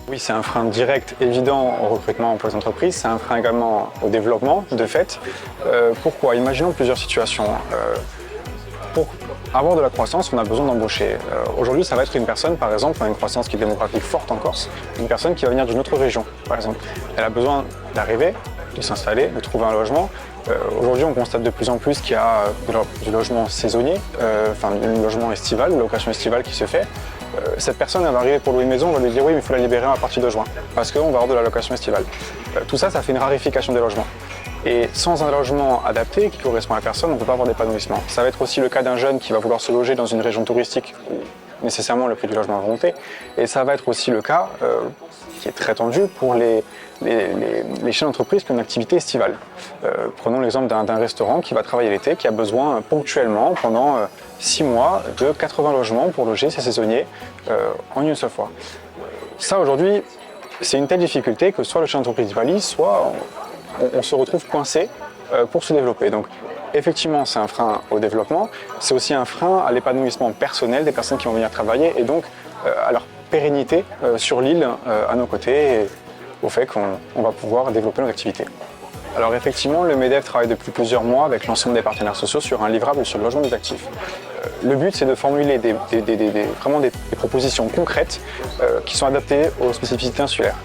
Oui, c'est un frein direct, évident au recrutement pour les entreprises, c'est un frein également au développement, de fait. Pourquoi? Imaginons plusieurs situations. Pour avoir de la croissance, on a besoin d'embaucher. Aujourd'hui, ça va être une personne, par exemple, on a une croissance qui est démographique forte en Corse, une personne qui va venir d'une autre région, par exemple. Elle a besoin d'arriver, de s'installer, de trouver un logement. Aujourd'hui, on constate de plus en plus qu'il y a du logement saisonnier, du logement estival, de location estivale qui se fait. Cette personne, elle va arriver pour louer une maison, on va lui dire oui, mais il faut la libérer à partir de juin, parce qu'on va avoir de la location estivale. Tout ça, ça fait une raréfication des logements. Et sans un logement adapté qui correspond à la personne, on ne peut pas avoir d'épanouissement. Ça va être aussi le cas d'un jeune qui va vouloir se loger dans une région touristique où nécessairement le prix du logement va monter. Et ça va être aussi le cas, qui est très tendu, pour les chaînes d'entreprise qui ont une activité estivale. Prenons l'exemple d'un restaurant qui va travailler l'été, qui a besoin ponctuellement, pendant 6 mois, de 80 logements pour loger ses saisonniers en une seule fois. Ça, aujourd'hui, c'est une telle difficulté que soit le chaîne d'entreprise valise, soit on se retrouve coincé pour se développer. Donc, effectivement, c'est un frein au développement, c'est aussi un frein à l'épanouissement personnel des personnes qui vont venir travailler et donc à leur pérennité sur l'île à nos côtés et au fait qu'on va pouvoir développer nos activités. Alors effectivement, le MEDEF travaille depuis plusieurs mois avec l'ensemble des partenaires sociaux sur un livrable sur le logement des actifs. Le but, c'est de formuler vraiment des propositions concrètes qui sont adaptées aux spécificités insulaires.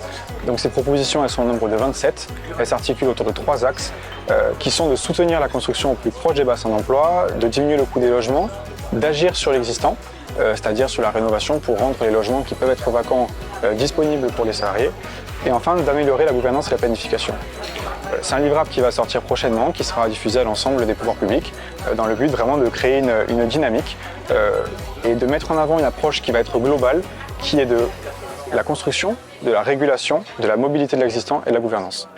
Donc ces propositions, elles sont au nombre de 27. Elles s'articulent autour de 3 axes qui sont de soutenir la construction au plus proche des bassins d'emploi, de diminuer le coût des logements, d'agir sur l'existant, c'est-à-dire sur la rénovation pour rendre les logements qui peuvent être vacants disponibles pour les salariés, et enfin d'améliorer la gouvernance et la planification. C'est un livrable qui va sortir prochainement, qui sera diffusé à l'ensemble des pouvoirs publics, dans le but vraiment de créer une dynamique et de mettre en avant une approche qui va être globale, qui est de la construction, de la régulation, de la mobilité de l'existant et de la gouvernance.